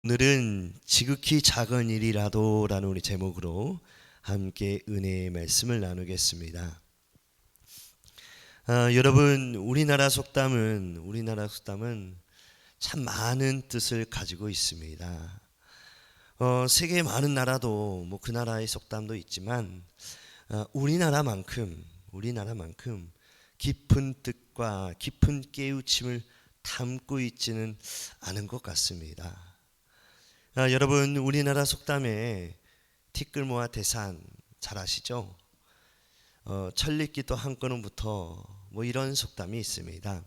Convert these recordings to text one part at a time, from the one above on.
오늘은 지극히 작은 일이라도 라는 우리 제목으로 함께 은혜의 말씀을 나누겠습니다. 여러분, 우리나라 속담은 참 많은 뜻을 가지고 있습니다. 세계의 많은 나라도 그 나라의 속담도 있지만 우리나라만큼 깊은 뜻과 깊은 깨우침을 담고 있지는 않은 것 같습니다. 여러분, 우리나라 속담에 티끌모아 태산 잘 아시죠? 천리끼도 한 걸음부터 이런 속담이 있습니다.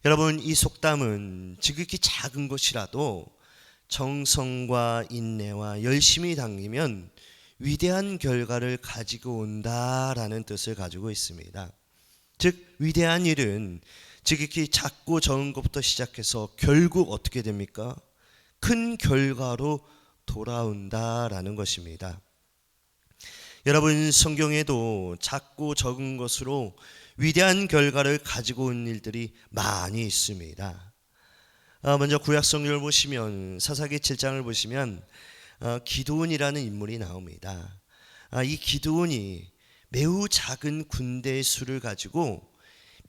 여러분, 이 속담은 지극히 작은 것이라도 정성과 인내와 열심히 당기면 위대한 결과를 가지고 온다라는 뜻을 가지고 있습니다. 즉, 위대한 일은 지극히 작고 적은 것부터 시작해서 결국 어떻게 됩니까? 큰 결과로 돌아온다라는 것입니다. 여러분, 성경에도 작고 적은 것으로 위대한 결과를 가지고 온 일들이 많이 있습니다. 먼저 구약 성경을 보시면 사사기 7장을 보시면 기드온이라는 인물이 나옵니다. 이 기드온이 매우 작은 군대의 수를 가지고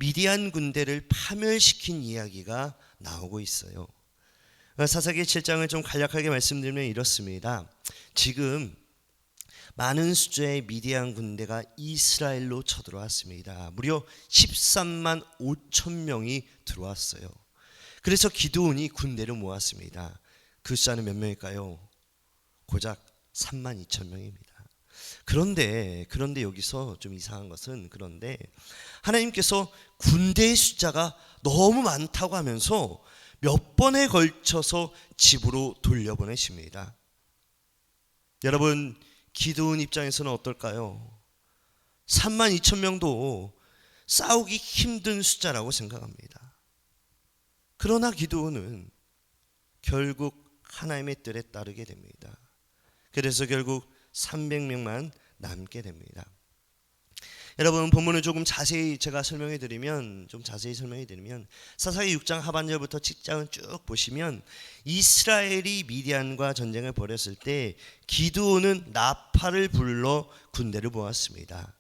미디안 군대를 파멸시킨 이야기가 나오고 있어요. 사사기 7장을 좀 간략하게 말씀드리면 이렇습니다. 지금 많은 숫자의 미디안 군대가 이스라엘로 쳐들어왔습니다. 무려 13만 5천 명이 들어왔어요. 그래서 기드온이 군대를 모았습니다. 그 숫자는 몇 명일까요? 고작 3만 2천 명입니다. 그런데 여기서 좀 이상한 것은, 그런데 하나님께서 군대의 숫자가 너무 많다고 하면서 몇 번에 걸쳐서 집으로 돌려보내십니다. 여러분, 기드온 입장에서는 어떨까요? 3만 2천 명도 싸우기 힘든 숫자라고 생각합니다. 그러나 기드온은 결국 하나님의 뜻에 따르게 됩니다. 그래서 결국 300명만 남게 됩니다. 여러분, 본문을 조금 자세히 제가 설명해 드리면 사사기 6장 하반절부터 7장을 쭉 보시면 이스라엘이 미디안과 전쟁을 벌였을 때 기드온은 나팔을 불러 군대를 모았습니다.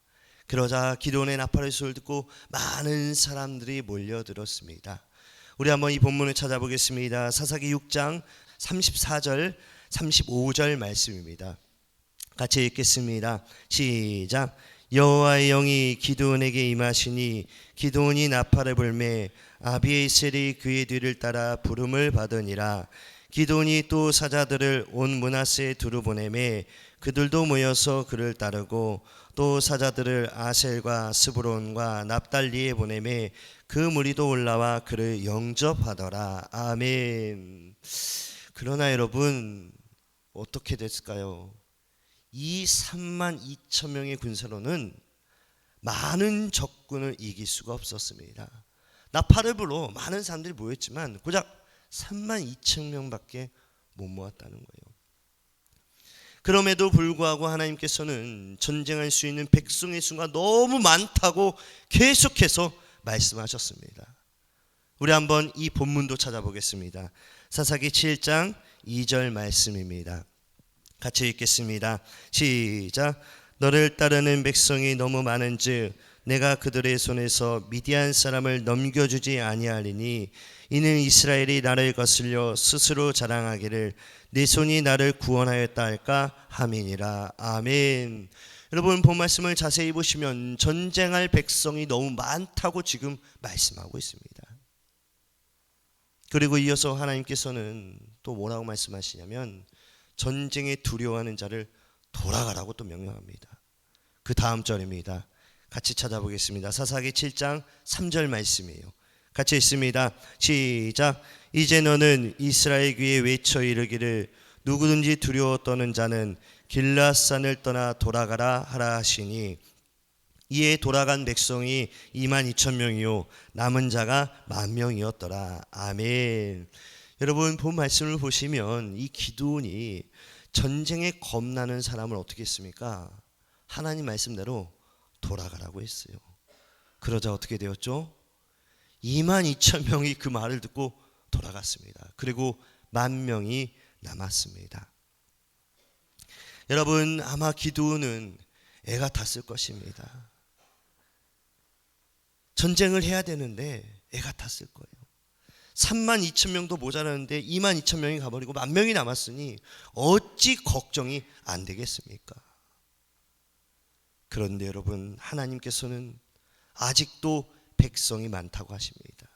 그러자 기드온의 나팔의 소리를 듣고 많은 사람들이 몰려들었습니다. 우리 한번 이 본문을 찾아보겠습니다. 사사기 6장 34절 35절 말씀입니다. 같이 읽겠습니다. 시작. 여호와의 영이 기드온에게 임하시니 기드온이 나팔을 불매 아비에셀이 그의 뒤를 따라 부름을 받으니라. 기드온이 또 사자들을 온 므낫세에 두루 보내매 그들도 모여서 그를 따르고 또 사자들을 아셀과 스브론과 납달리에 보내매 그 무리도 올라와 그를 영접하더라. 아멘. 그러나 여러분, 어떻게 됐을까요? 이 3만 2천 명의 군사로는 많은 적군을 이길 수가 없었습니다. 나팔을 불어 많은 사람들이 모였지만 고작 3만 2천 명밖에 못 모았다는 거예요. 그럼에도 불구하고 하나님께서는 전쟁할 수 있는 백성의 수가 너무 많다고 계속해서 말씀하셨습니다. 우리 한번 이 본문도 찾아보겠습니다. 사사기 7장 2절 말씀입니다. 같이 읽겠습니다. 시작. 너를 따르는 백성이 너무 많은즉 내가 그들의 손에서 미디안 사람을 넘겨주지 아니하리니 이는 이스라엘이 나를 거슬려 스스로 자랑하기를 내 손이 나를 구원하였다 할까 함이니라. 아멘. 여러분, 본 말씀을 자세히 보시면 전쟁할 백성이 너무 많다고 지금 말씀하고 있습니다. 그리고 이어서 하나님께서는 또 뭐라고 말씀하시냐면 전쟁에 두려워하는 자를 돌아가라고 또 명령합니다. 그 다음 절입니다. 같이 찾아보겠습니다. 사사기 7장 3절 말씀이에요. 같이 읽습니다. 시작. 이제 너는 이스라엘 귀에 외쳐 이르기를 누구든지 두려워 떠는 자는 길앗산을 떠나 돌아가라 하라 하시니 이에 돌아간 백성이 2만 2천 명이요 남은 자가 10,000명이었더라. 아멘. 여러분, 본 말씀을 보시면 이 기드온이 전쟁에 겁나는 사람을 어떻게 했습니까? 하나님 말씀대로 돌아가라고 했어요. 그러자 어떻게 되었죠? 2만 2천 명이 그 말을 듣고 돌아갔습니다. 그리고 10,000명이 남았습니다. 여러분, 아마 기드온은 애가 탔을 것입니다. 전쟁을 해야 되는데 애가 탔을 거예요. 32,000명도 모자라는데 22,000명이 가버리고 10,000명이 남았으니 어찌 걱정이 안 되겠습니까? 그런데 여러분, 하나님께서는 아직도 백성이 많다고 하십니다.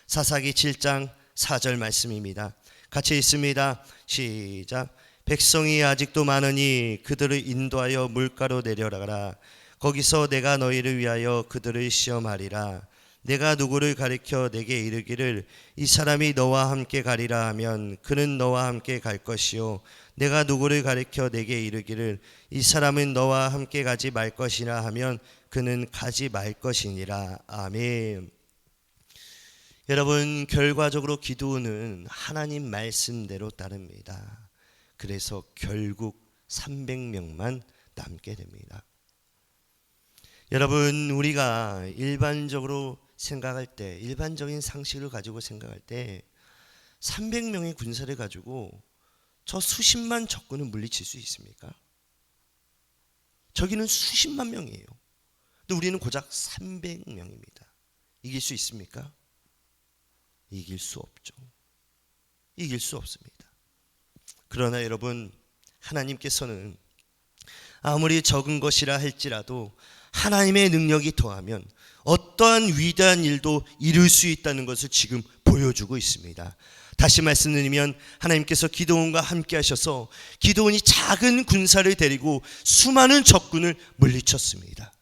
사사기 7장 4절 말씀입니다. 같이 읽습니다. 시작. 백성이 아직도 많으니 그들을 인도하여 물가로 내려가라. 거기서 내가 너희를 위하여 그들을 시험하리라. 내가 누구를 가리켜 내게 이르기를 이 사람이 너와 함께 가리라 하면 그는 너와 함께 갈 것이요 내가 누구를 가리켜 내게 이르기를 이 사람은 너와 함께 가지 말 것이라 하면 그는 가지 말 것이니라. 아멘. 여러분, 결과적으로 기드온은 하나님 말씀대로 따릅니다. 그래서 결국 300명만 남게 됩니다. 여러분, 우리가 일반적으로 생각할 때, 일반적인 상식을 가지고 생각할 때 300명의 군사를 가지고 저 수십만 적군을 물리칠 수 있습니까? 저기는 수십만 명이에요. 근데 우리는 고작 300명입니다. 이길 수 있습니까? 이길 수 없죠. 이길 수 없습니다. 그러나 여러분, 하나님께서는 아무리 적은 것이라 할지라도 하나님의 능력이 더하면 어떠한 위대한 일도 이룰 수 있다는 것을 지금 보여주고 있습니다. 다시 말씀드리면 하나님께서 기드온과 함께 하셔서 기드온이 작은 군사를 데리고 수많은 적군을 물리쳤습니다.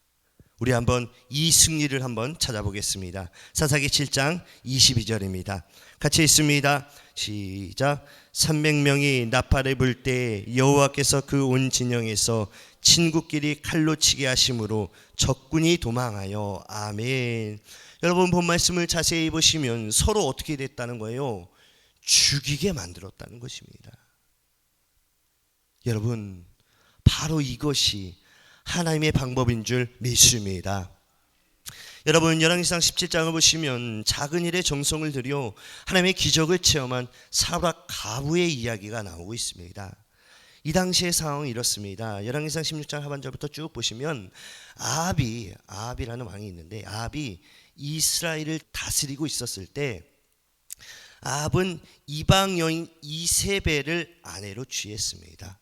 우리 한번 이 승리를 한번 찾아보겠습니다. 사사기 7장 22절입니다. 같이 읽습니다. 시작. 300명이 나팔을 불 때 여호와께서 그 온 진영에서 친구끼리 칼로 치게 하심으로 적군이 도망하여. 아멘. 여러분, 본 말씀을 자세히 보시면 서로 어떻게 됐다는 거예요? 죽이게 만들었다는 것입니다. 여러분, 바로 이것이 하나님의 방법인 줄 믿습니다. 여러분, 열왕기상 17장을 보시면 작은 일에 정성을 들여 하나님의 기적을 체험한 사브락 가부의 이야기가 나오고 있습니다. 이 당시의 상황은 이렇습니다. 열왕기상 16장 하반절부터 쭉 보시면 아합이라는 왕이 있는데 아합이 이스라엘을 다스리고 있었을 때 아합은 이방 여인 이세벨을 아내로 취했습니다.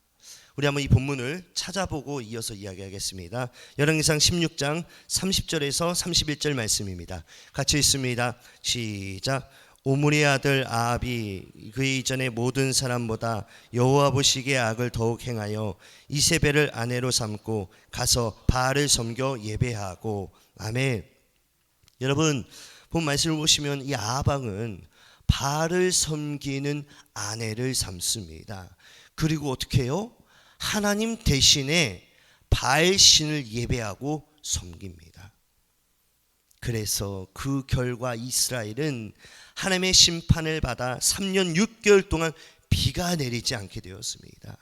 우리 한번 이 본문을 찾아보고 이어서 이야기하겠습니다. 열왕기상 16장 30절에서 31절 말씀입니다. 같이 읽습니다. 시작. 오므리의 아들 아합이 그 이전의 모든 사람보다 여호와 보시기에 악을 더욱 행하여 이세벨을 아내로 삼고 가서 바알을 섬겨 예배하고. 아멘. 여러분, 본 말씀을 보시면 이 아합 왕은 바알을 섬기는 아내를 삼습니다. 그리고 어떻게 해요? 하나님 대신에 바알 신을 예배하고 섬깁니다. 그래서 그 결과 이스라엘은 하나님의 심판을 받아 3년 6개월 동안 비가 내리지 않게 되었습니다.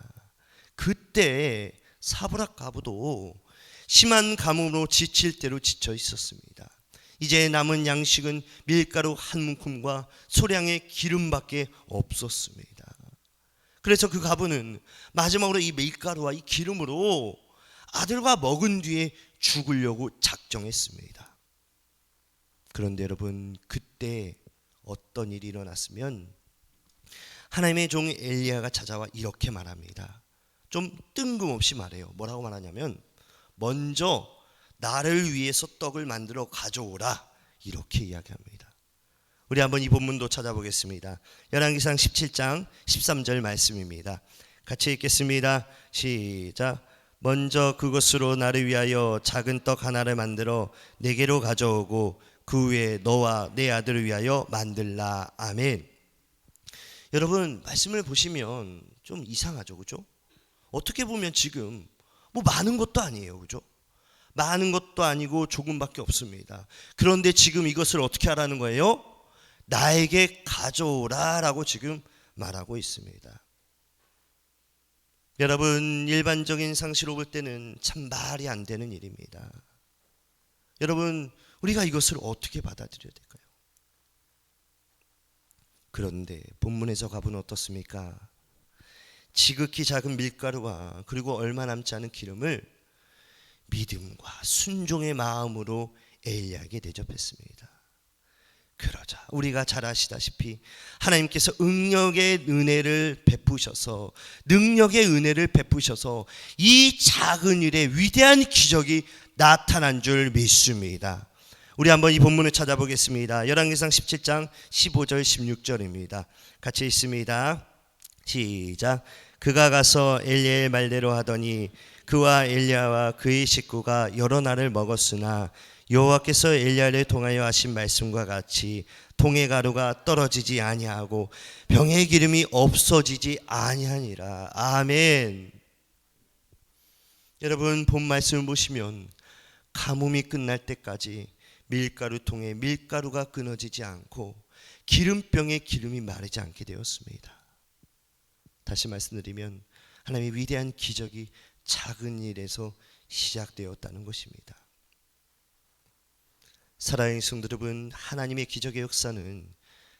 그때 사브락 가부도 심한 가뭄으로 지칠 대로 지쳐 있었습니다. 이제 남은 양식은 밀가루 한 움큼과 소량의 기름밖에 없었습니다. 그래서 그 가부는 마지막으로 이 밀가루와 이 기름으로 아들과 먹은 뒤에 죽으려고 작정했습니다. 그런데 여러분, 그때 어떤 일이 일어났으면 하나님의 종 엘리야가 찾아와 이렇게 말합니다. 좀 뜬금없이 말해요. 뭐라고 말하냐면 먼저 나를 위해서 떡을 만들어 가져오라, 이렇게 이야기합니다. 우리 한번 이 본문도 찾아보겠습니다. 열왕기상 17장 13절 말씀입니다. 같이 읽겠습니다. 시작. 먼저 그것으로 나를 위하여 작은 떡 하나를 만들어 내게로 가져오고 그 후에 너와 내 아들을 위하여 만들라. 아멘. 여러분, 말씀을 보시면 좀 이상하죠, 그죠? 어떻게 보면 지금 뭐 많은 것도 아니에요, 그죠? 많은 것도 아니고 조금밖에 없습니다. 그런데 지금 이것을 어떻게 하라는 거예요? 나에게 가져오라 라고 지금 말하고 있습니다. 여러분, 일반적인 상식으로 볼 때는 참 말이 안 되는 일입니다. 여러분, 우리가 이것을 어떻게 받아들여야 될까요? 그런데 본문에서 가보면 어떻습니까? 지극히 작은 밀가루와 그리고 얼마 남지 않은 기름을 믿음과 순종의 마음으로 엘리야에게 대접했습니다. 그러자 우리가 잘 아시다시피 하나님께서 능력의 은혜를 베푸셔서 이 작은 일에 위대한 기적이 나타난 줄 믿습니다. 우리 한번 이 본문을 찾아보겠습니다. 열왕기상 17장 15절 16절입니다. 같이 있습니다. 시작. 그가 가서 엘리야의 말대로 하더니 그와 엘리야와 그의 식구가 여러 날을 먹었으나 여호와께서 엘리야를 통하여 하신 말씀과 같이 통의 가루가 떨어지지 아니하고 병의 기름이 없어지지 아니하니라. 아멘. 여러분, 본 말씀을 보시면 가뭄이 끝날 때까지 밀가루통에 밀가루가 끊어지지 않고 기름병에 기름이 마르지 않게 되었습니다. 다시 말씀드리면 하나님의 위대한 기적이 작은 일에서 시작되었다는 것입니다. 사랑하는 성도 여러분, 하나님의 기적의 역사는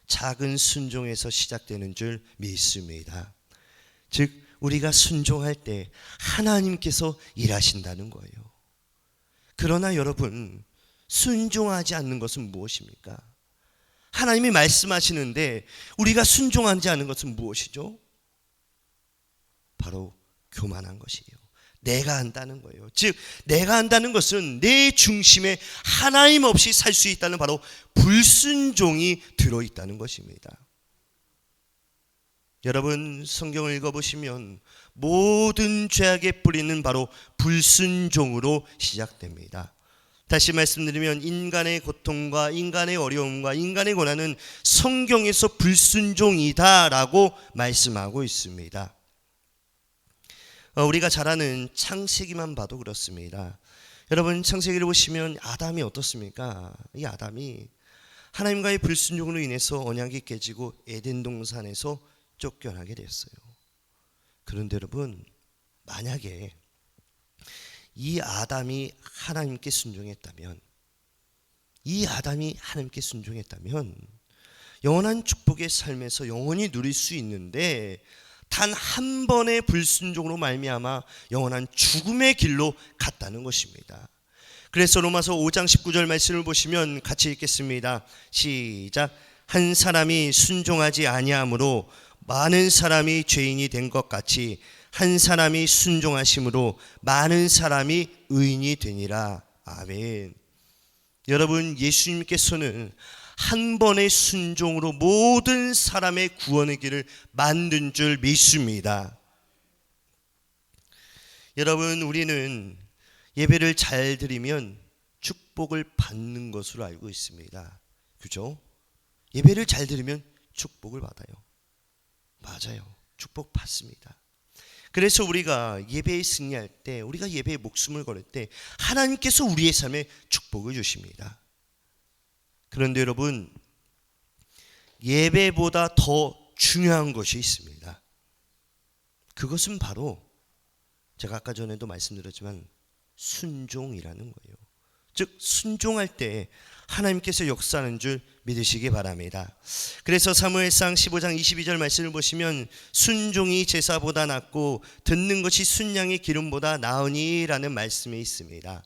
작은 순종에서 시작되는 줄 믿습니다. 즉 우리가 순종할 때 하나님께서 일하신다는 거예요. 그러나 여러분, 순종하지 않는 것은 무엇입니까? 하나님이 말씀하시는데 우리가 순종하지 않는 것은 무엇이죠? 바로 교만한 것이에요. 내가 한다는 거예요. 즉 내가 한다는 것은 내 중심에 하나님 없이 살 수 있다는 바로 불순종이 들어있다는 것입니다. 여러분, 성경을 읽어보시면 모든 죄악의 뿌리는 바로 불순종으로 시작됩니다. 다시 말씀드리면 인간의 고통과 인간의 어려움과 인간의 고난은 성경에서 불순종이다라고 말씀하고 있습니다. 우리가 잘 아는 창세기만 봐도 그렇습니다. 여러분, 창세기를 보시면 아담이 어떻습니까? 이 아담이 하나님과의 불순종으로 인해서 언약이 깨지고 에덴 동산에서 쫓겨나게 됐어요. 그런데 여러분, 만약에 이 아담이 하나님께 순종했다면, 영원한 축복의 삶에서 영원히 누릴 수 있는데 단 한 번의 불순종으로 말미암아 영원한 죽음의 길로 갔다는 것입니다. 그래서 로마서 5장 19절 말씀을 보시면 같이 읽겠습니다. 시작. 한 사람이 순종하지 아니함으로 많은 사람이 죄인이 된 것 같이 한 사람이 순종하심으로 많은 사람이 의인이 되니라. 아멘. 여러분, 예수님께서는 한 번의 순종으로 모든 사람의 구원의 길을 만든 줄 믿습니다. 여러분, 우리는 예배를 잘 드리면 축복을 받는 것으로 알고 있습니다. 그죠? 예배를 잘 드리면 축복을 받아요. 맞아요. 축복 받습니다. 그래서 우리가 예배에 승리할 때, 우리가 예배에 목숨을 걸을 때 하나님께서 우리의 삶에 축복을 주십니다. 그런데 여러분, 예배보다 더 중요한 것이 있습니다. 그것은 바로 제가 아까 전에도 말씀드렸지만 순종이라는 거예요. 즉 순종할 때 하나님께서 역사하는 줄 믿으시기 바랍니다. 그래서 사무엘상 15장 22절 말씀을 보시면 순종이 제사보다 낫고 듣는 것이 순양의 기름보다 나으니 라는 말씀이 있습니다.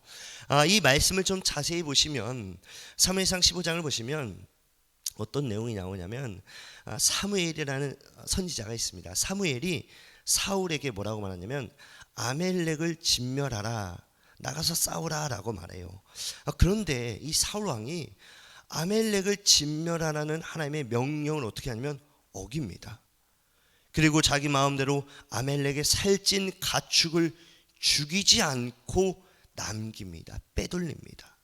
이 말씀을 좀 자세히 보시면 사무엘상 15장을 보시면 어떤 내용이 나오냐면 사무엘이라는 선지자가 있습니다. 사무엘이 사울에게 뭐라고 말하냐면 아멜렉을 진멸하라, 나가서 싸우라 라고 말해요. 그런데 이 사울 왕이 아멜렉을 진멸하라는 하나님의 명령을 어떻게 하냐면 어깁니다. 그리고 자기 마음대로 아멜렉의 살찐 가축을 죽이지 않고 남깁니다. 빼돌립니다.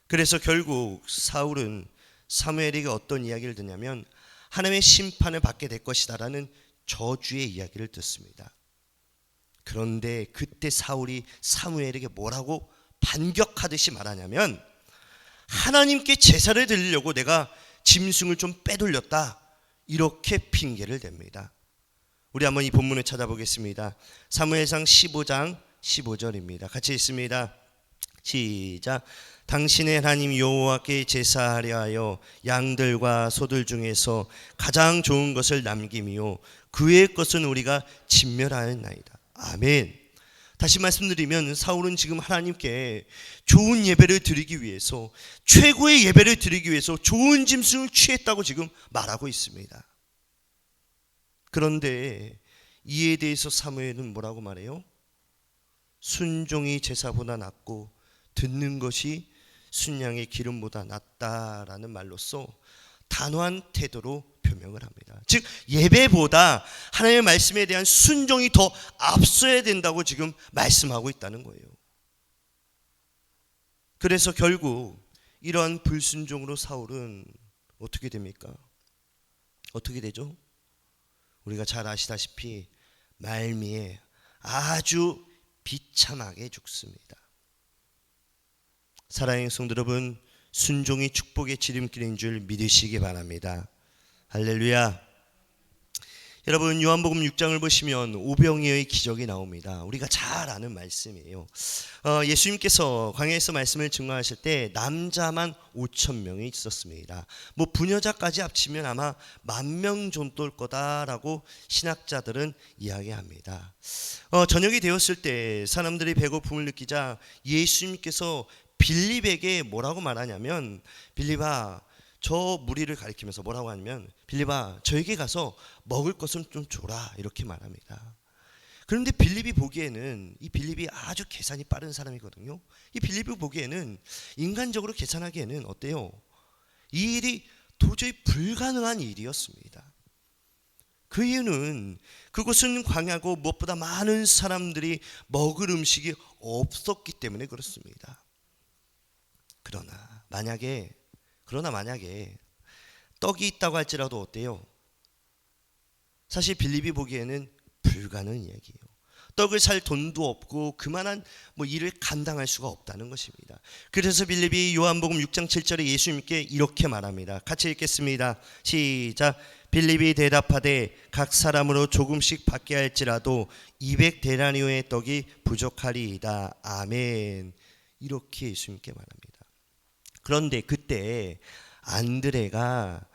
그래서 결국 사울은 사무엘에게 어떤 이야기를 듣냐면 하나님의 심판을 받게 될 것이다 라는 저주의 이야기를 듣습니다. 그런데 그때 사울이 사무엘에게 뭐라고 반격하듯이 말하냐면 하나님께 제사를 드리려고 내가 짐승을 좀 빼돌렸다, 이렇게 핑계를 댑니다. 우리 한번 이 본문을 찾아보겠습니다. 사무엘상 15장 15절입니다. 같이 읽습니다. 시작. 당신의 하나님 여호와께 제사하려 하여 양들과 소들 중에서 가장 좋은 것을 남김이요 그의 것은 우리가 진멸하였나이다. 아멘. 다시 말씀드리면 사울은 지금 하나님께 좋은 예배를 드리기 위해서, 최고의 예배를 드리기 위해서 좋은 짐승을 취했다고 지금 말하고 있습니다. 그런데 이에 대해서 사무엘은 뭐라고 말해요? 순종이 제사보다 낫고 듣는 것이 순양의 기름보다 낫다라는 말로써 단호한 태도로 표명을 합니다. 즉 예배보다 하나님의 말씀에 대한 순종이 더 앞서야 된다고 지금 말씀하고 있다는 거예요. 그래서 결국 이러한 불순종으로 사울은 어떻게 됩니까? 어떻게 되죠? 우리가 잘 아시다시피 말미에 아주 비참하게 죽습니다. 사랑하는 성도 여러분, 순종이 축복의 지름길인 줄 믿으시기 바랍니다. 할렐루야. 여러분, 요한복음 6장을 보시면 오병이어의 기적이 나옵니다. 우리가 잘 아는 말씀이에요. 예수님께서 광야에서 말씀을 증거하실 때 남자만 5,000명이 있었습니다. 뭐 부녀자까지 합치면 아마 10,000명 정도일 거다라고 신학자들은 이야기합니다. 저녁이 되었을 때 사람들이 배고픔을 느끼자 예수님께서 빌립에게 뭐라고 말하냐면, 빌립아, 저 무리를 가리키면서 뭐라고 하냐면, 빌립아, 저에게 가서 먹을 것을 좀 줘라, 이렇게 말합니다. 그런데 빌립이 보기에는, 이 빌립이 아주 계산이 빠른 사람이거든요. 이 빌립이 보기에는 인간적으로 계산하기에는 어때요? 이 일이 도저히 불가능한 일이었습니다. 그 이유는 그곳은 광야고 무엇보다 많은 사람들이 먹을 음식이 없었기 때문에 그렇습니다. 그러나 만약에 떡이 있다고 할지라도 어때요? 사실 빌립이 보기에는 불가능한 이야기예요. 떡을 살 돈도 없고 그만한 일을 감당할 수가 없다는 것입니다. 그래서 빌립이 요한복음 6장 7절에 예수님께 이렇게 말합니다. 같이 읽겠습니다. 시작. 빌립이 대답하되 각 사람으로 조금씩 받게 할지라도 200데나리오의 떡이 부족하리이다. 아멘. 이렇게 예수님께 말합니다. 그런데 그때 안드레가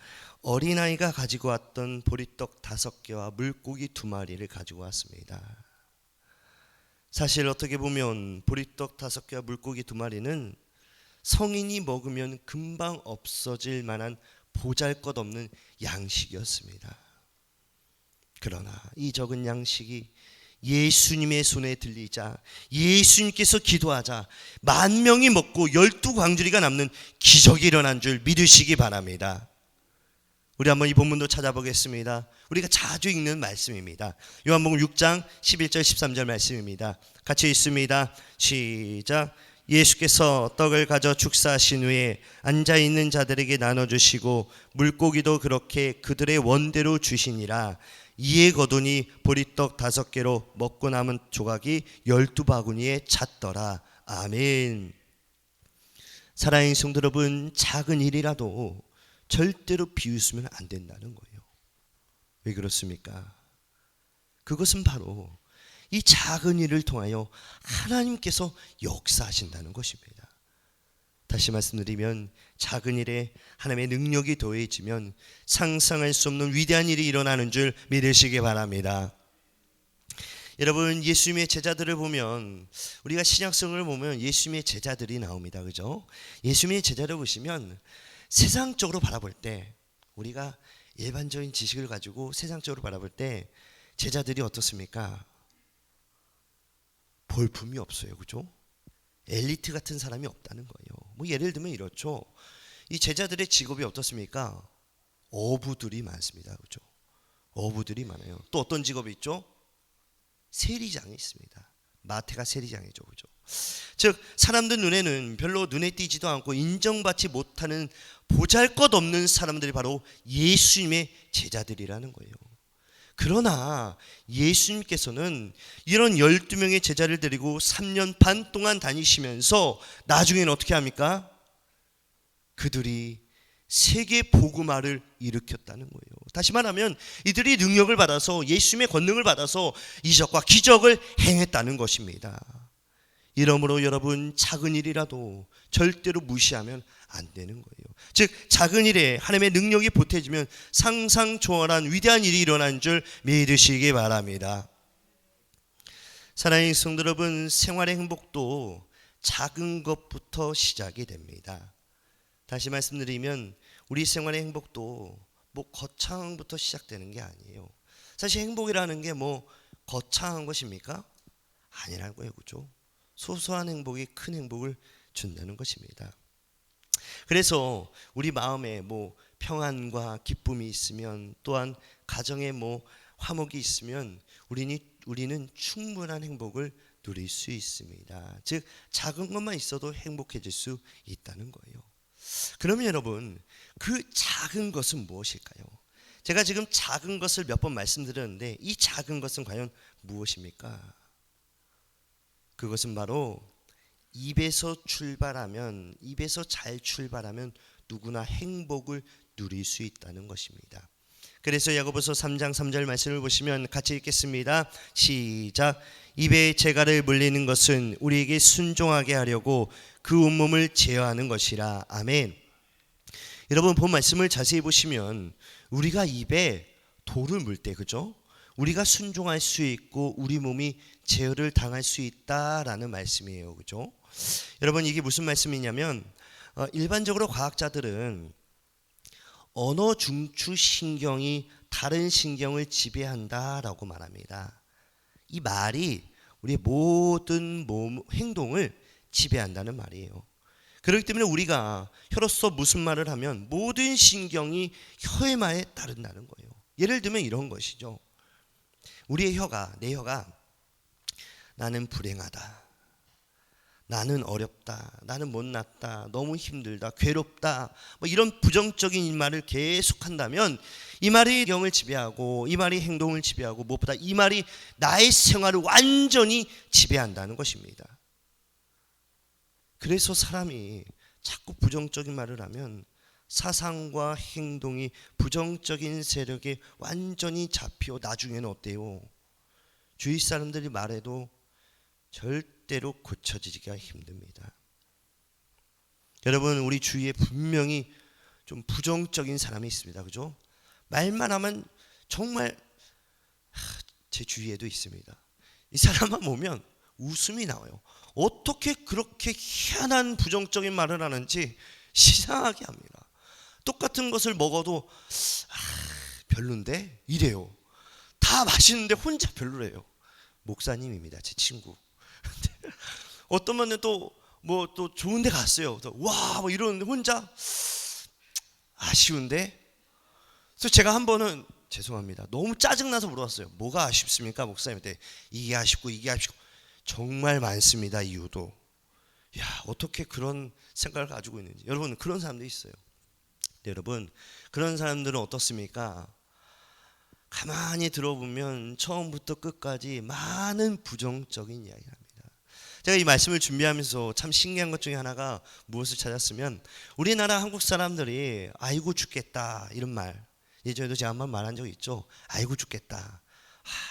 어린아이가 가지고 왔던 보리떡 5개와 물고기 2마리를 가지고 왔습니다. 사실 어떻게 보면 보리떡 5개와 물고기 2마리는 성인이 먹으면 금방 없어질 만한 보잘것없는 양식이었습니다. 그러나 이 적은 양식이 예수님의 손에 들리자, 예수님께서 기도하자 10,000명이 먹고 12광주리가 남는 기적이 일어난 줄 믿으시기 바랍니다. 우리 한번 이 본문도 찾아보겠습니다. 우리가 자주 읽는 말씀입니다. 요한복음 6장 11절 13절 말씀입니다. 같이 읽습니다. 시작. 예수께서 떡을 가져 축사하신 후에 앉아있는 자들에게 나눠주시고 물고기도 그렇게 그들의 원대로 주시니라. 이에 거두니 보리떡 5개로 먹고 남은 조각이 12바구니에 찼더라. 아멘. 사랑하는 성도 여러분, 작은 일이라도 절대로 비웃으면 안 된다는 거예요. 왜 그렇습니까? 그것은 바로 이 작은 일을 통하여 하나님께서 역사하신다는 것입니다. 다시 말씀드리면 작은 일에 하나님의 능력이 더해지면 상상할 수 없는 위대한 일이 일어나는 줄 믿으시기 바랍니다. 여러분, 예수님의 제자들을 보면, 우리가 신약성을 보면 예수님의 제자들이 나옵니다. 그죠? 예수님의 제자를 보시면 세상적으로 바라볼 때, 우리가 일반적인 지식을 가지고 세상적으로 바라볼 때 제자들이 어떻습니까? 볼품이 없어요. 그죠? 엘리트 같은 사람이 없다는 거예요. 예를 들면 이렇죠. 이 제자들의 직업이 어떻습니까? 어부들이 많습니다. 그죠? 어부들이 많아요. 또 어떤 직업이 있죠? 세리장이 있습니다. 마태가 세리장이죠. 그죠? 즉 사람들 눈에는 별로 눈에 띄지도 않고 인정받지 못하는 보잘것없는 사람들이 바로 예수님의 제자들이라는 거예요. 그러나 예수님께서는 이런 12명의 제자를 데리고 3년 반 동안 다니시면서 나중에는 어떻게 합니까? 그들이 세계 복음화를 일으켰다는 거예요. 다시 말하면 이들이 능력을 받아서, 예수님의 권능을 받아서 이적과 기적을 행했다는 것입니다. 이러므로 여러분, 작은 일이라도 절대로 무시하면 안 되는 거예요. 즉 작은 일에 하나님의 능력이 보태지면 상상 초월한 위대한 일이 일어난 줄 믿으시기 바랍니다. 사랑하는 성도 여러분, 생활의 행복도 작은 것부터 시작이 됩니다. 다시 말씀드리면 우리 생활의 행복도 거창한 것부터 시작되는 게 아니에요. 사실 행복이라는 게 거창한 것입니까? 아니라는 거예요. 그죠? 소소한 행복이 큰 행복을 준다는 것입니다. 그래서 우리 마음에 평안과 기쁨이 있으면, 또한 가정에 화목이 있으면 우리는 충분한 행복을 누릴 수 있습니다. 즉 작은 것만 있어도 행복해질 수 있다는 거예요. 그러면 여러분, 그 작은 것은 무엇일까요? 제가 지금 작은 것을 몇 번 말씀드렸는데 이 작은 것은 과연 무엇입니까? 그것은 바로 입에서 잘 출발하면 누구나 행복을 누릴 수 있다는 것입니다. 그래서 야고보서 3장 3절 말씀을 보시면 같이 읽겠습니다. 시작. 입에 재갈을 물리는 것은 우리에게 순종하게 하려고 그 온몸을 제어하는 것이라. 아멘. 여러분, 본 말씀을 자세히 보시면 우리가 입에 돌을 물 때, 그죠? 우리가 순종할 수 있고 우리 몸이 제어를 당할 수 있다라는 말씀이에요. 그죠? 여러분, 이게 무슨 말씀이냐면 일반적으로 과학자들은 언어 중추 신경이 다른 신경을 지배한다라고 말합니다. 이 말이 우리의 모든 행동을 지배한다는 말이에요. 그렇기 때문에 우리가 혀로서 무슨 말을 하면 모든 신경이 혀의 말에 따른다는 거예요. 예를 들면 이런 것이죠. 우리의 내 혀가 나는 불행하다, 나는 어렵다, 나는 못났다, 너무 힘들다, 괴롭다, 이런 부정적인 말을 계속한다면 이 말이 경을 지배하고 이 말이 행동을 지배하고 무엇보다 이 말이 나의 생활을 완전히 지배한다는 것입니다. 그래서 사람이 자꾸 부정적인 말을 하면 사상과 행동이 부정적인 세력에 완전히 잡혀 나중에는 어때요? 주위 사람들이 말해도 절대로 고쳐지기가 힘듭니다. 여러분, 우리 주위에 분명히 좀 부정적인 사람이 있습니다. 그죠? 말만 하면 정말 제 주위에도 있습니다. 이 사람만 보면 웃음이 나와요. 어떻게 그렇게 희한한 부정적인 말을 하는지 이상하게 합니다. 똑같은 것을 먹어도 별론데 이래요. 다 맛있는데 혼자 별로래요. 목사님입니다. 제 친구. 어떤 분은 또 좋은 데 갔어요. 와, 이러는데 혼자 아쉬운데. 그래서 제가 한 번은 죄송합니다, 너무 짜증나서 물어봤어요. 뭐가 아쉽습니까, 목사님한테? 이게 아쉽고 이게 아쉽고 정말 많습니다. 이유도. 야, 어떻게 그런 생각을 가지고 있는지. 여러분, 그런 사람도 있어요. 여러분, 그런 사람들은 어떻습니까? 가만히 들어보면 처음부터 끝까지 많은 부정적인 이야기를 합니다. 제가 이 말씀을 준비하면서 참 신기한 것 중에 하나가 무엇을 찾았으면, 우리나라 한국 사람들이 아이고 죽겠다 이런 말, 예전에도 제가 한번 말한 적이 있죠. 아이고 죽겠다,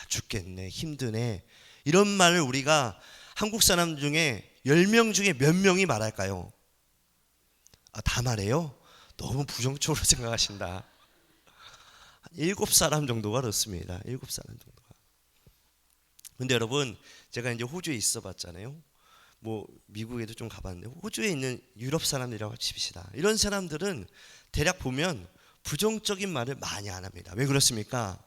죽겠네, 힘드네, 이런 말을 우리가 한국 사람 중에 10명 중에 몇 명이 말할까요? 다 말해요? 너무 부정적으로 생각하신다. 7사람 정도가 그렇습니다. 7사람 정도가. 근데 여러분, 제가 이제 호주에 있어 봤잖아요. 미국에도 좀 가봤는데 호주에 있는 유럽 사람들이라고 칩시다. 이런 사람들은 대략 보면 부정적인 말을 많이 안 합니다. 왜 그렇습니까?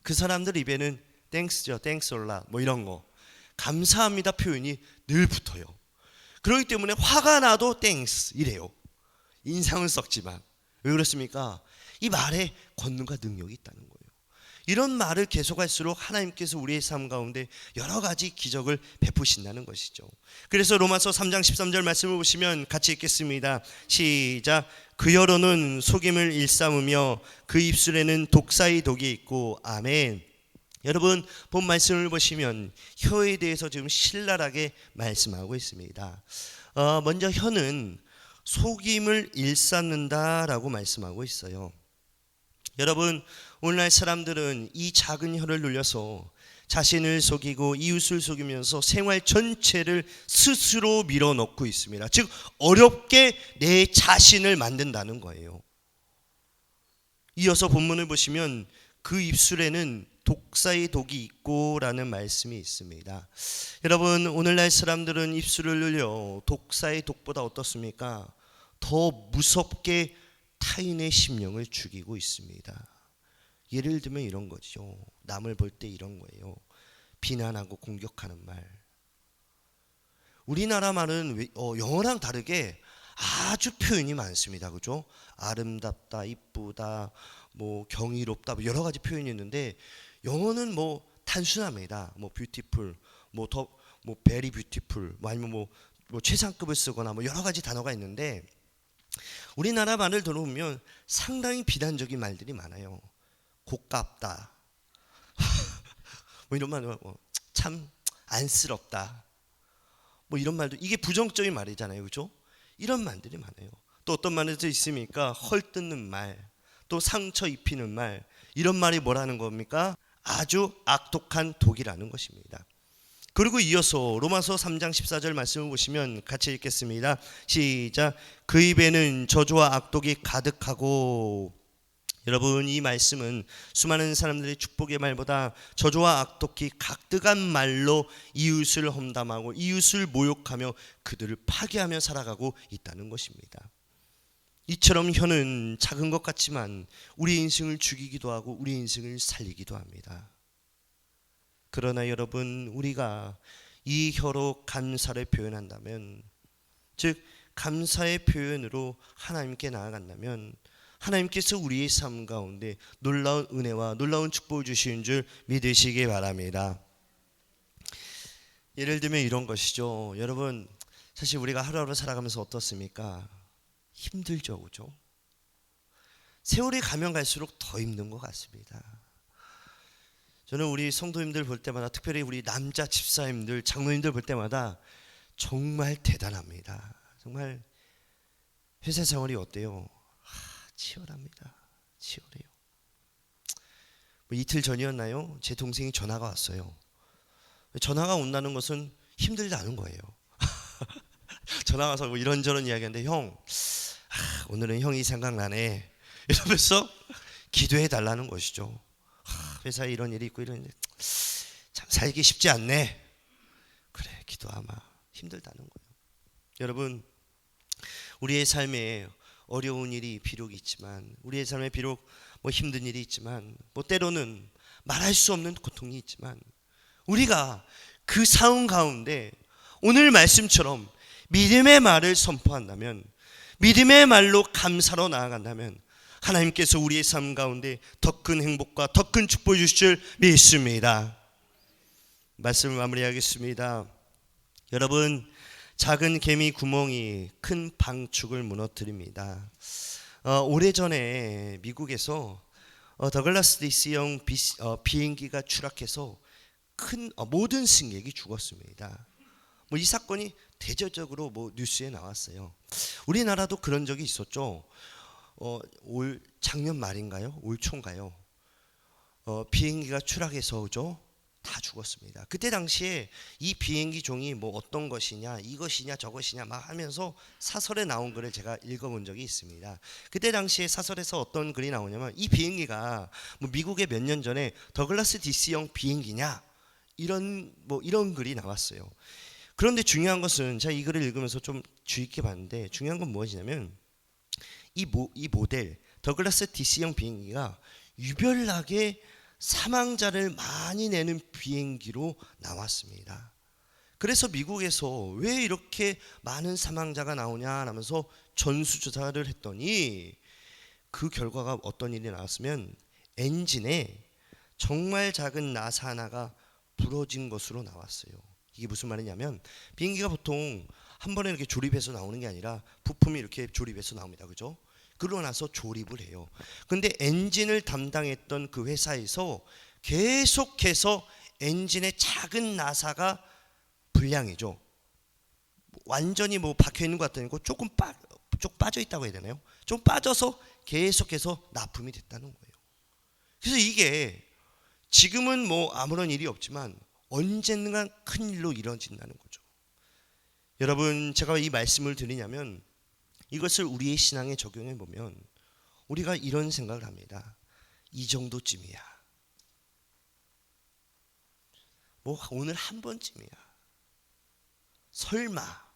그 사람들 입에는 땡스죠, 땡스 올라 이런 거, 감사합니다 표현이 늘 붙어요. 그렇기 때문에 화가 나도 땡스 이래요. 인상은 썩지만. 왜 그렇습니까? 이 말에 권능과 능력이 있다는 거예요. 이런 말을 계속할수록 하나님께서 우리의 삶 가운데 여러 가지 기적을 베푸신다는 것이죠. 그래서 로마서 3장 13절 말씀을 보시면 같이 읽겠습니다. 시작. 그 혀로는 속임을 일삼으며 그 입술에는 독사의 독이 있고. 아멘. 여러분, 본 말씀을 보시면 혀에 대해서 지금 신랄하게 말씀하고 있습니다. 먼저 혀는 속임을 일삼는다라고 말씀하고 있어요. 여러분, 오늘날 사람들은 이 작은 혀를 눌려서 자신을 속이고 이웃을 속이면서 생활 전체를 스스로 밀어넣고 있습니다. 즉 어렵게 내 자신을 만든다는 거예요. 이어서 본문을 보시면 그 입술에는 독사의 독이 있고라는 말씀이 있습니다. 여러분, 오늘날 사람들은 입술을 늘려 독사의 독보다 어떻습니까? 더 무섭게 타인의 심령을 죽이고 있습니다. 예를 들면 이런 거죠. 남을 볼 때 이런 거예요. 비난하고 공격하는 말. 우리나라 말은 영어랑 다르게 아주 표현이 많습니다. 그죠? 아름답다, 이쁘다, 뭐 경이롭다, 뭐 여러 가지 표현이 있는데 영어는 뭐 단순합니다. 뭐 beautiful, 뭐 very beautiful, 뭐 아니면 뭐 최상급을 쓰거나 뭐 여러 가지 단어가 있는데 우리나라 말을 들어보면 상당히 비단적인 말들이 많아요. 고깝다, 뭐 이런 말, 참 안쓰럽다, 뭐 이런 말도 이게 부정적인 말이잖아요, 그죠? 이런 말들이 많아요. 또 어떤 말도 있습니까? 헐뜯는 말, 또 상처 입히는 말, 이런 말이 뭐라는 겁니까? 아주 악독한 독이라는 것입니다. 그리고 이어서 로마서 3장 14절 말씀을 보시면 같이 읽겠습니다. 시작. 그 입에는 저주와 악독이 가득하고. 여러분, 이 말씀은 수많은 사람들의 축복의 말보다 저주와 악독이 가득한 말로 이웃을 험담하고 이웃을 모욕하며 그들을 파괴하며 살아가고 있다는 것입니다. 이처럼 혀는 작은 것 같지만 우리 인생을 죽이기도 하고 우리 인생을 살리기도 합니다. 그러나 여러분, 우리가 이 혀로 감사를 표현한다면, 즉 감사의 표현으로 하나님께 나아간다면 하나님께서 우리의 삶 가운데 놀라운 은혜와 놀라운 축복을 주시는 줄 믿으시기 바랍니다. 예를 들면 이런 것이죠. 여러분, 사실 우리가 하루하루 살아가면서 어떻습니까? 힘들죠, 그죠? 세월이 가면 갈수록 더 힘든 것 같습니다. 저는 우리 성도님들 볼 때마다, 특별히 우리 남자 집사님들, 장로님들 볼 때마다 정말 대단합니다. 정말 회사 생활이 어때요? 치열합니다. 치열해요. 뭐 이틀 전이었나요? 제 동생이 전화가 왔어요. 전화가 온다는 것은 힘들다는 거예요. 전화 와서 뭐 이런저런 이야기하는데, 형, 오늘은 형이 생각나네, 이러면서 기도해 달라는 것이죠. 회사에 이런 일이 있고 이런, 참 살기 쉽지 않네. 그래, 기도하마. 힘들다는 거예요. 여러분, 우리의 삶에 어려운 일이 비록 있지만, 우리의 삶에 비록 뭐 힘든 일이 있지만, 뭐 때로는 말할 수 없는 고통이 있지만, 우리가 그 상황 가운데 오늘 말씀처럼 믿음의 말을 선포한다면, 믿음의 말로 감사로 나아간다면 하나님께서 우리의 삶 가운데 더 큰 행복과 더 큰 축복을 주실 줄 믿습니다. 말씀을 마무리하겠습니다. 여러분, 작은 개미 구멍이 큰 방축을 무너뜨립니다. 오래전에 미국에서 더글라스 디스형 비행기가 추락해서 모든 승객이 죽었습니다. 뭐 이 사건이 대대적으로 뉴스에 나왔어요. 우리나라도 그런 적이 있었죠. 올 작년 말인가요? 올 초인가요? 비행기가 추락해서 다 죽었습니다. 그때 당시에 이 비행기 종이 뭐 어떤 것이냐, 이것이냐 저것이냐 막 하면서 사설에 나온 글을 제가 읽어본 적이 있습니다. 그때 당시에 사설에서 어떤 글이 나오냐면, 이 비행기가 뭐 미국에 몇 년 전에 더글라스 디스형 비행기냐, 이런 글이 나왔어요. 그런데 중요한 것은, 제가 이 글을 읽으면서 좀 주의 깊게 봤는데, 중요한 건 무엇이냐면 이 모델 더글라스 디스형 비행기가 유별나게 사망자를 많이 내는 비행기로 나왔습니다. 그래서 미국에서 왜 이렇게 많은 사망자가 나오냐 하면서 전수조사를 했더니 그 결과가 어떤 일이 나왔으면, 엔진에 정말 작은 나사 하나가 부러진 것으로 나왔어요. 이게 무슨 말이냐면, 비행기가 보통 한 번에 이렇게 조립해서 나오는 게 아니라 부품이 이렇게 조립해서 나옵니다. 그죠? 그러고 나서 조립을 해요. 근데 엔진을 담당했던 그 회사에서 계속해서 엔진의 작은 나사가 불량이죠. 완전히 박혀 있는 것 같다는 거, 조금 빠져 있다고 해야 되나요? 좀 빠져서 계속해서 납품이 됐다는 거예요. 그래서 이게 지금은 뭐 아무런 일이 없지만 언젠가 큰 일로 이뤄진다는 거죠. 여러분, 제가 이 말씀을 드리냐면 이것을 우리의 신앙에 적용해 보면 우리가 이런 생각을 합니다. 이 정도쯤이야. 뭐 오늘 한 번쯤이야. 설마.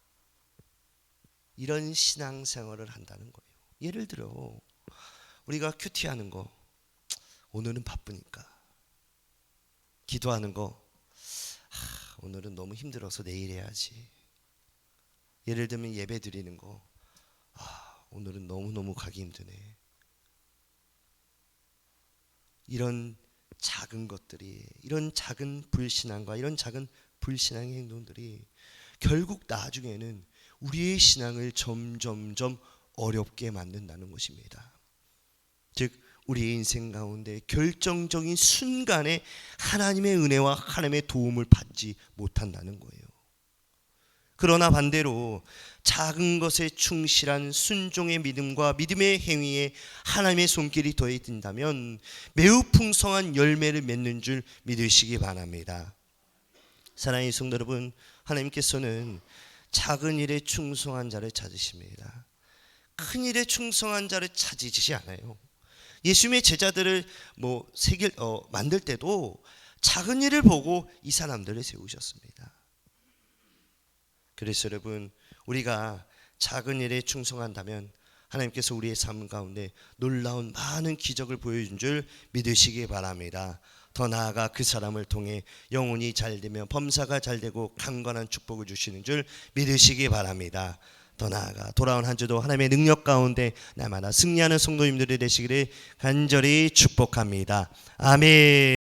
이런 신앙생활을 한다는 거예요. 예를 들어 우리가 큐티하는 거, 오늘은 바쁘니까. 기도하는 거, 오늘은 너무 힘들어서 내일 해야지. 예를 들면 예배 드리는 거, 오늘은 너무너무 가기 힘드네. 이런 작은 것들이, 이런 작은 불신앙과 이런 작은 불신앙의 행동들이 결국 나중에는 우리의 신앙을 점점점 어렵게 만든다는 것입니다. 즉 우리의 인생 가운데 결정적인 순간에 하나님의 은혜와 하나님의 도움을 받지 못한다는 거예요. 그러나 반대로 작은 것에 충실한 순종의 믿음과 믿음의 행위에 하나님의 손길이 더해진다면 매우 풍성한 열매를 맺는 줄 믿으시기 바랍니다. 사랑하는 성도 여러분, 하나님께서는 작은 일에 충성한 자를 찾으십니다. 큰 일에 충성한 자를 찾으시지 않아요. 예수님의 제자들을 만들 때도 작은 일을 보고 이 사람들을 세우셨습니다. 그래서 여러분, 우리가 작은 일에 충성한다면 하나님께서 우리의 삶 가운데 놀라운 많은 기적을 보여준 줄 믿으시기 바랍니다. 더 나아가 그 사람을 통해 영혼이 잘되며 범사가 잘되고 강건한 축복을 주시는 줄 믿으시기 바랍니다. 더 나아가 돌아온 한 주도 하나님의 능력 가운데 날마다 승리하는 성도님들이 되시기를 간절히 축복합니다. 아멘.